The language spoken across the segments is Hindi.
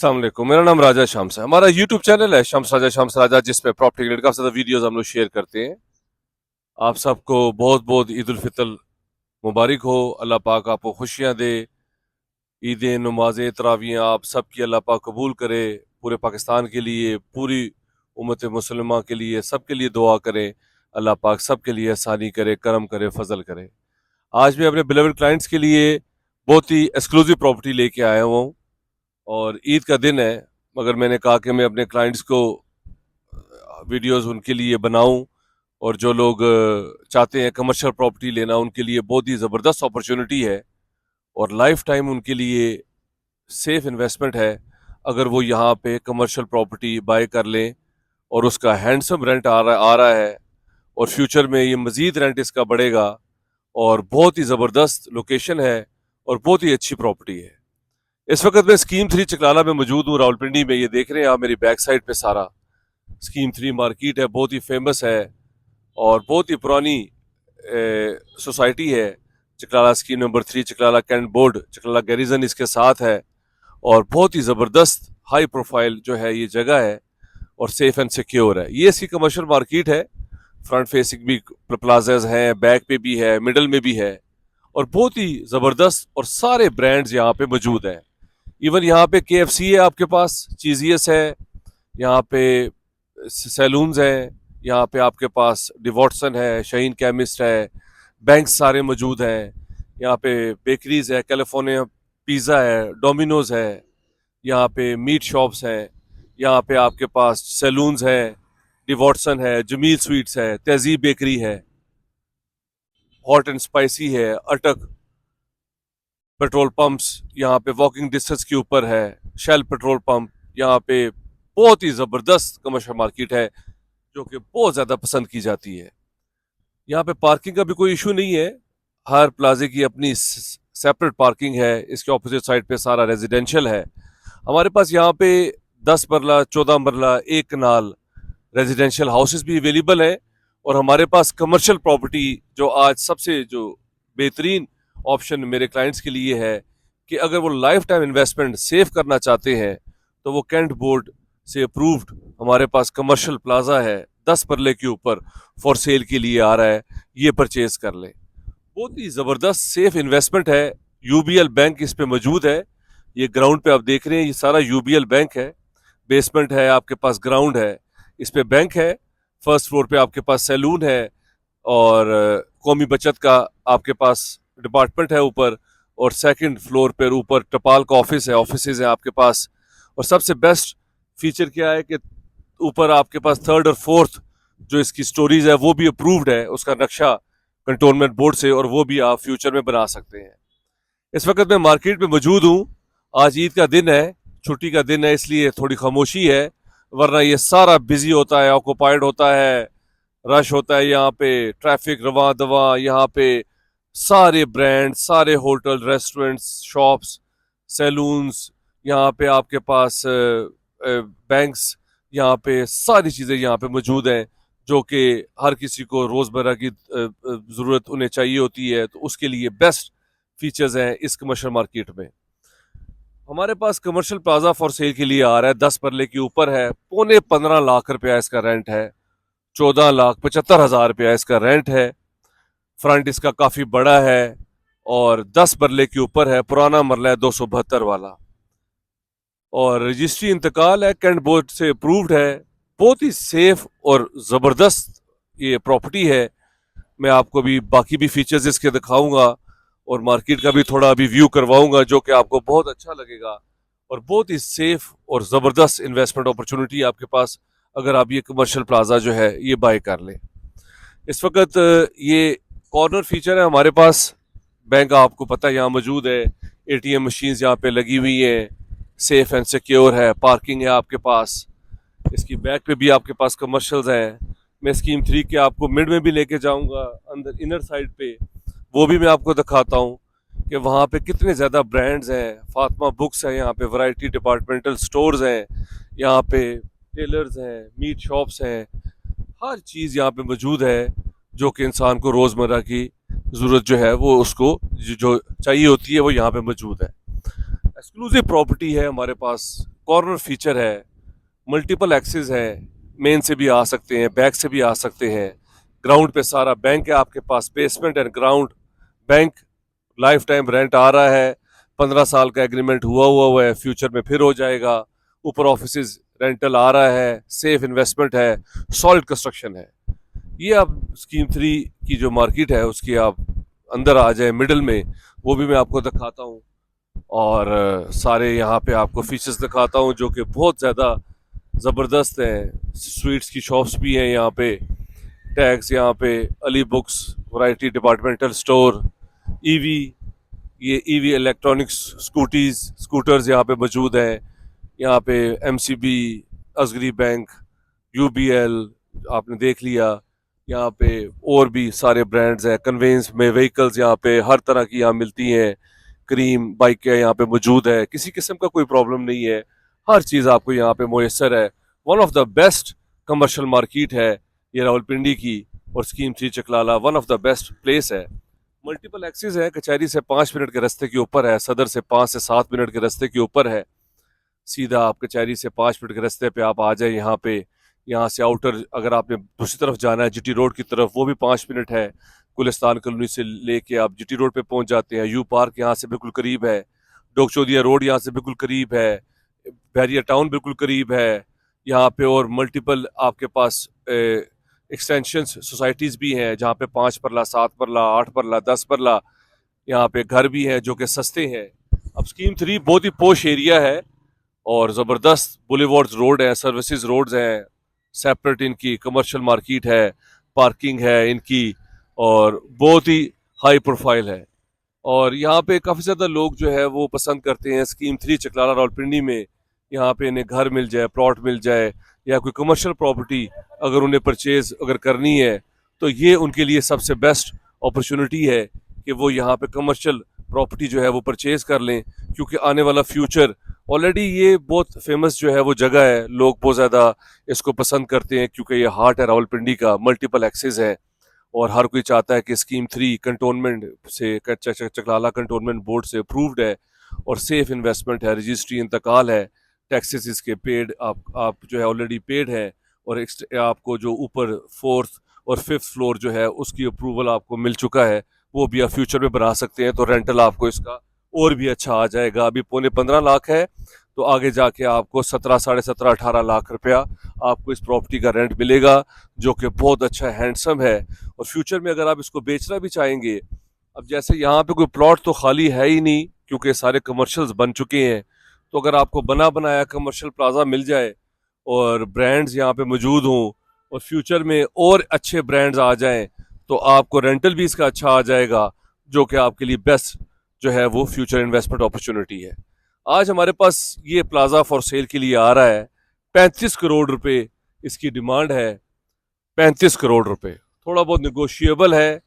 अस्सलाम वालेकुम, मेरा नाम राजा शम्स है। हमारा यूट्यूब चैनल है शम्स राजा, जिसपे प्रॉपर्टी रिलेटेड काफी ज्यादा वीडियोस हम लोग शेयर करते हैं। आप सबको बहुत बहुत ईद उल फितर मुबारक हो। अल्लाह पाक आपको खुशियां दे। ईदें, नमाजें, तरावियाँ आप सबकी अल्लाह पाक कबूल करे। पूरे पाकिस्तान के लिए, पूरी उम्मत मुसलमान के लिए, सबके लिए दुआ करें। अल्लाह पाक सबके लिए आसानी करे, करम करे, फजल करे। आज मैं अपने बिलीवर्ड क्लाइंट्स के लिए बहुत ही एक्सक्लूसिव प्रॉपर्टी लेके आया हूँ और ईद का दिन है, मगर मैंने कहा कि मैं अपने क्लाइंट्स को वीडियोस उनके लिए बनाऊं। और जो लोग चाहते हैं कमर्शियल प्रॉपर्टी लेना, उनके लिए बहुत ही ज़बरदस्त अपॉर्चुनिटी है और लाइफ टाइम उनके लिए सेफ इन्वेस्टमेंट है अगर वो यहाँ पे कमर्शियल प्रॉपर्टी बाय कर लें। और उसका हैंडसम रेंट आ रहा है और फ्यूचर में ये मज़ीद रेंट इसका बढ़ेगा। और बहुत ही ज़बरदस्त लोकेशन है और बहुत ही अच्छी प्रॉपर्टी है। इस वक्त मैं स्कीम 3 चकलाला में मौजूद हूँ, रावलपिंडी में। ये देख रहे हैं आप मेरी बैक साइड पे सारा स्कीम 3 मार्केट है, बहुत ही फेमस है और बहुत ही पुरानी सोसाइटी है। Chaklala scheme number 3, Chaklala cantt board, Chaklala garrison इसके साथ है। और बहुत ही ज़बरदस्त हाई प्रोफाइल जो है ये जगह है और सेफ एंड सिक्योर है। ये इसकी कमर्शियल मार्केट है। फ्रंट फेसिंग भी प्लाजाज हैं, बैक पे भी है, मिडल में भी है और बहुत ही ज़बरदस्त और सारे ब्रांड्स यहाँ पे मौजूद हैं। इवन यहाँ पे KFC है, आपके पास चीजियस है, यहाँ पे सैलून्स हैं, यहाँ पे आपके पास डिवॉटसन है, शाहीन केमिस्ट है, बैंक सारे मौजूद हैं। यहाँ पे बेकरीज है, कैलिफोर्निया पिज़्ज़ा है, डोमिनोज है, यहाँ पे मीट शॉप्स हैं, यहाँ पे आपके पास सैलून्स हैं, डिवॉटसन है, जमील स्वीट्स है, तहजीब बेकरी है, हॉट एंड स्पाइसी है, अटक पेट्रोल पंप्स यहाँ पे वॉकिंग डिस्टेंस के ऊपर है, शेल पेट्रोल पंप। यहाँ पे बहुत ही ज़बरदस्त कमर्शियल मार्केट है जो कि बहुत ज़्यादा पसंद की जाती है। यहाँ पे पार्किंग का भी कोई इशू नहीं है। हर प्लाजे की अपनी सेपरेट पार्किंग है। इसके ऑपोजिट साइड पे सारा रेजिडेंशियल है। हमारे पास यहाँ पे 10 मरला, 14 मरला, 1 कनाल रेजिडेंशियल हाउसेस भी अवेलेबल है। और हमारे पास कमर्शियल प्रॉपर्टी जो आज सबसे जो बेहतरीन ऑप्शन मेरे क्लाइंट्स के लिए है कि अगर वो लाइफ टाइम इन्वेस्टमेंट सेव करना चाहते हैं तो वो कैंट बोर्ड से अप्रूव्ड हमारे पास कमर्शियल प्लाजा है, 10 मरले के ऊपर फॉर सेल के लिए आ रहा है। ये परचेज कर लें। बहुत ही ज़बरदस्त सेफ इन्वेस्टमेंट है। UBL बैंक इस पे मौजूद है। ये ग्राउंड पे आप देख रहे हैं, ये सारा UBL बैंक है। बेसमेंट है, आपके पास ग्राउंड है, इस पे बैंक है। फर्स्ट फ्लोर पे आपके पास सैलून है और कौमी बचत का आपके पास डिपार्टमेंट है ऊपर। और सेकंड फ्लोर पर ऊपर टपाल का ऑफिस है, ऑफिसेज हैं आपके पास। और सबसे बेस्ट फीचर क्या है कि ऊपर आपके पास थर्ड और फोर्थ जो इसकी स्टोरीज है वो भी अप्रूव्ड है, उसका नक्शा कंटोनमेंट बोर्ड से, और वो भी आप फ्यूचर में बना सकते हैं। इस वक्त मैं मार्केट में मौजूद हूँ। आज ईद का दिन है, छुट्टी का दिन है, इसलिए थोड़ी खामोशी है, वरना ये सारा बिजी होता है, ऑक्यूपाइड होता है, रश होता है यहाँ पे, ट्रैफिक रवा दवा। यहाँ पे सारे ब्रांड, सारे होटल, रेस्टोरेंट्स, शॉप्स, सैलून्स, यहाँ पे आपके पास बैंक्स, यहाँ पे सारी चीज़ें यहाँ पे मौजूद हैं जो कि हर किसी को रोज़मर्रा की ज़रूरत उन्हें चाहिए होती है। तो उसके लिए बेस्ट फीचर्स हैं इस कमर्शियल मार्केट में। हमारे पास कमर्शियल प्लाजा फॉर सेल के लिए आ रहा है, 10 मरले के ऊपर है, 15.25 लाख रुपया इसका रेंट है, 14,75,000 रुपया इसका रेंट है। फ्रंट इसका काफ़ी बड़ा है और 10 मरले के ऊपर है। पुराना मरला है 272 वाला और रजिस्ट्री इंतकाल है, कैंट बोर्ड से अप्रूव्ड है। बहुत ही सेफ और ज़बरदस्त ये प्रॉपर्टी है। मैं आपको भी बाकी भी फीचर्स इसके दिखाऊंगा और मार्केट का भी थोड़ा अभी व्यू करवाऊंगा जो कि आपको बहुत अच्छा लगेगा। और बहुत ही सेफ और ज़बरदस्त इन्वेस्टमेंट अपॉर्चुनिटी आपके पास अगर आप ये कमर्शियल प्लाजा जो है ये बाय कर लें। इस वक्त ये कॉर्नर फीचर है हमारे पास। बैंक आपको पता है यहाँ मौजूद है, ATM मशीन्स यहाँ पे लगी हुई हैं, सेफ एंड सिक्योर है, पार्किंग है आपके पास। इसकी बैक पे भी आपके पास कमर्शियल्स हैं। मैं स्कीम 3 के आपको मिड में भी लेके जाऊंगा, अंदर इनर साइड पे, वो भी मैं आपको दिखाता हूँ कि वहाँ पे कितने ज़्यादा ब्रांड्स हैं। फातिमा बुक्स है यहाँ पे, वैरायटी डिपार्टमेंटल स्टोर्स हैं, यहाँ पे टेलर्स हैं, मीट शॉप्स हैं, हर चीज़ यहाँ पे मौजूद है जो कि इंसान को रोज़मर्रा की ज़रूरत जो है वो उसको जो चाहिए होती है वो यहाँ पे मौजूद है। एक्सक्लूसिव प्रॉपर्टी है हमारे पास, कॉर्नर फीचर है, मल्टीपल एक्सेस है, मेन से भी आ सकते हैं, बैक से भी आ सकते हैं। ग्राउंड पे सारा बैंक है आपके पास, basement and ground bank. Life time rent आ रहा है, 15 साल का एग्रीमेंट हुआ है, फ्यूचर में फिर हो जाएगा। ऊपर ऑफिस रेंटल आ रहा है, सेफ इन्वेस्टमेंट है, सॉलिड कंस्ट्रक्शन है। ये आप स्कीम 3 की जो मार्केट है उसकी आप अंदर आ जाए मिडिल में, वो भी मैं आपको दिखाता हूँ। और सारे यहाँ पे आपको फीचर्स दिखाता हूँ जो कि बहुत ज़्यादा ज़बरदस्त हैं। स्वीट्स की शॉप्स भी हैं यहाँ पे, टैग्स यहाँ पे, Ali books, variety departmental store, EV, ये ईवी इलेक्ट्रॉनिक्स स्कूटर्स यहाँ पे मौजूद हैं। यहाँ पे एमसीबी, असगरी बैंक, यूबीएल आपने देख लिया। यहाँ पे और भी सारे ब्रांड्स हैं। कन्वेंस में व्हीकल्स यहाँ पे हर तरह की यहाँ मिलती हैं। क्रीम बाइकें यहाँ पे मौजूद है, किसी किस्म का कोई प्रॉब्लम नहीं है, हर चीज़ आपको यहाँ पे मुयसर है। One of the best commercial market है ये रावलपिंडी की, और scheme 3 Chaklala one of the best place है। मल्टीपल एक्सेस है, कचहरी से 5 मिनट के रास्ते के ऊपर है, सदर से 5 से 7 मिनट के रास्ते के ऊपर है। सीधा आप कचहरी से 5 मिनट के रास्ते पे आप आ जाए यहाँ पे। यहाँ से आउटर अगर आपने दूसरी तरफ जाना है जीटी रोड की तरफ, वो भी 5 मिनट है। गुलिस्तान कॉलोनी से लेके आप जीटी रोड पे पहुंच जाते हैं। यू पार्क यहाँ से बिल्कुल करीब है, डोकचौदिया रोड यहाँ से बिल्कुल करीब है, बैरिया टाउन बिल्कुल करीब है। यहाँ पे और मल्टीपल आपके पास एक्सटेंशन सोसाइटीज़ भी हैं जहाँ पे 5 परला, 7 परला, 8 परला, 10 परला यहाँ पे घर भी हैं जो कि सस्ते हैं। अब स्कीम 3 बहुत ही पोश एरिया है और ज़बरदस्त बुलेवार्ड्स रोड है, सर्विसेज रोड्स हैं, सेपरेट इनकी कमर्शियल मार्केट है, पार्किंग है इनकी, और बहुत ही हाई प्रोफाइल है। और यहाँ पे काफ़ी ज़्यादा लोग जो है वो पसंद करते हैं स्कीम 3 चकलाला रावलपिंडी में। यहाँ पे इन्हें घर मिल जाए, प्लॉट मिल जाए, या कोई कमर्शियल प्रॉपर्टी अगर उन्हें परचेज अगर करनी है तो ये उनके लिए सबसे बेस्ट अपॉर्चुनिटी है कि वो यहाँ पे कमर्शियल प्रॉपर्टी जो है वो परचेज कर लें। क्योंकि आने वाला फ्यूचर ऑलरेडी ये बहुत फेमस जो है वो जगह है, लोग बहुत ज़्यादा इसको पसंद करते हैं क्योंकि ये हार्ट है रावलपिंडी का, मल्टीपल एक्सेस है। और हर कोई चाहता है कि स्कीम 3 कंटोनमेंट से चकलाला कंटोनमेंट बोर्ड से अप्रूव्ड है और सेफ इन्वेस्टमेंट है, रजिस्ट्री इंतकाल है, टैक्सेस इसके पेड आप जो है ऑलरेडी पेड है। और आपको जो ऊपर 4th और 5th फ्लोर जो है उसकी अप्रूवल आपको मिल चुका है, वो भी आप फ्यूचर में बना सकते हैं। तो रेंटल आपको इसका और भी अच्छा आ जाएगा। अभी 15.5 लाख है, तो आगे जाके आपको 17, 17.5, 18 लाख रुपया आपको इस प्रॉपर्टी का रेंट मिलेगा, जो कि बहुत अच्छा हैंडसम है। और फ्यूचर में अगर आप इसको बेचना भी चाहेंगे, अब जैसे यहाँ पे कोई प्लॉट तो खाली है ही नहीं क्योंकि सारे कमर्शियल्स बन चुके हैं, तो अगर आपको बना बनाया कमर्शियल प्लाजा मिल जाए और ब्रांड्स यहाँ पे मौजूद हों और फ्यूचर में और अच्छे ब्रांड्स आ जाएं, तो आपको रेंटल भी इसका अच्छा आ जाएगा, जो कि आपके लिए बेस्ट जो है वो फ्यूचर इन्वेस्टमेंट अपॉर्चुनिटी है। आज हमारे पास ये प्लाजा फॉर सेल के लिए आ रहा है, 35 करोड़ रुपए इसकी डिमांड है। 35 करोड़ रुपए थोड़ा बहुत निगोशिएबल है,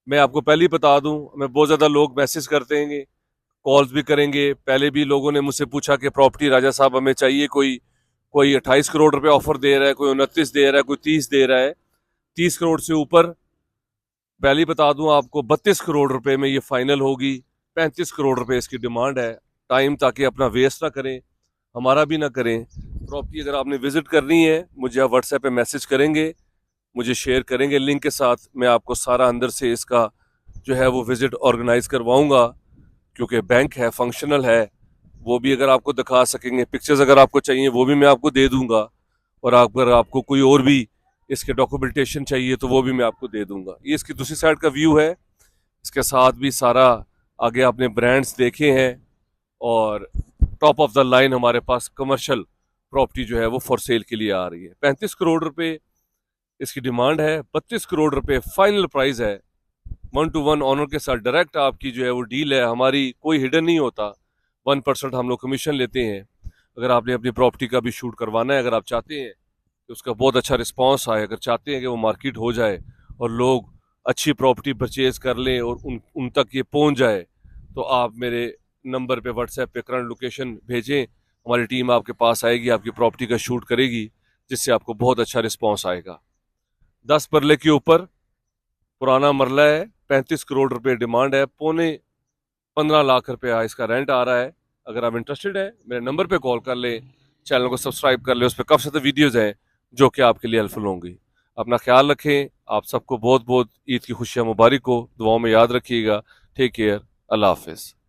मैं आपको पहले ही बता दूं। मैं बहुत ज़्यादा लोग मैसेज करते हैं, कॉल्स भी करेंगे। पहले भी लोगों ने मुझसे पूछा कि प्रॉपर्टी राजा साहब हमें चाहिए, कोई 28 करोड़ रुपए ऑफर दे रहा है, कोई 29 दे रहा है, कोई 30 दे रहा है। 30 करोड़ से ऊपर पहले ही बता दूं आपको 32 करोड़ रुपए में ये फाइनल होगी। 35 करोड़ रुपए इसकी डिमांड है। टाइम ताकि अपना वेस्ट ना करें, हमारा भी ना करें। प्रॉपर्टी अगर आपने विजिट करनी है, मुझे आप व्हाट्सएप पे मैसेज करेंगे, मुझे शेयर करेंगे लिंक के साथ, मैं आपको सारा अंदर से इसका जो है वो विजिट ऑर्गेनाइज करवाऊंगा। क्योंकि बैंक है, फंक्शनल है, वो भी अगर आपको दिखा सकेंगे। पिक्चर्स अगर आपको चाहिए वो भी मैं आपको दे दूंगा, और अगर आपको कोई और भी इसके डॉक्यूमेंटेशन चाहिए तो वो भी मैं आपको दे दूंगा। ये इसकी दूसरी साइड का व्यू है, इसके साथ भी सारा आगे आपने ब्रांड्स देखे हैं, और टॉप ऑफ द लाइन हमारे पास कमर्शियल प्रॉपर्टी जो है वो फॉर सेल के लिए आ रही है। 35 करोड़ रुपए इसकी डिमांड है, 32 करोड़ रुपए फाइनल प्राइस है। 1-to-1 ऑनर के साथ डायरेक्ट आपकी जो है वो डील है, हमारी कोई हिडन नहीं होता। 1% हम लोग कमीशन लेते हैं। अगर आपने अपनी प्रॉपर्टी का भी शूट करवाना है, अगर आप चाहते हैं कि उसका बहुत अच्छा रिस्पॉन्स आए, अगर चाहते हैं कि वो मार्केट हो जाए और लोग अच्छी प्रॉपर्टी परचेज कर लें और उन तक ये पहुंच जाए, तो आप मेरे नंबर पे व्हाट्सएप पे करंट लोकेशन भेजें, हमारी टीम आपके पास आएगी, आपकी प्रॉपर्टी का शूट करेगी, जिससे आपको बहुत अच्छा रिस्पॉन्स आएगा। 10 परले के ऊपर पुराना मरला है, 35 करोड़ रुपए डिमांड है, 15.25 लाख रुपया इसका रेंट आ रहा है। अगर आप इंटरेस्टेड है मेरे नंबर पे कॉल कर लें, चैनल को सब्सक्राइब कर लें, उस पर काफ़ी सारे वीडियोज़ हैं जो कि आपके लिए हेल्पफुल होंगी। अपना ख्याल रखें, आप सबको बहुत बहुत ईद की खुशियाँ मुबारक हो, दुआओं में याद रखिएगा। टेक केयर, अल्लाह हाफिज़।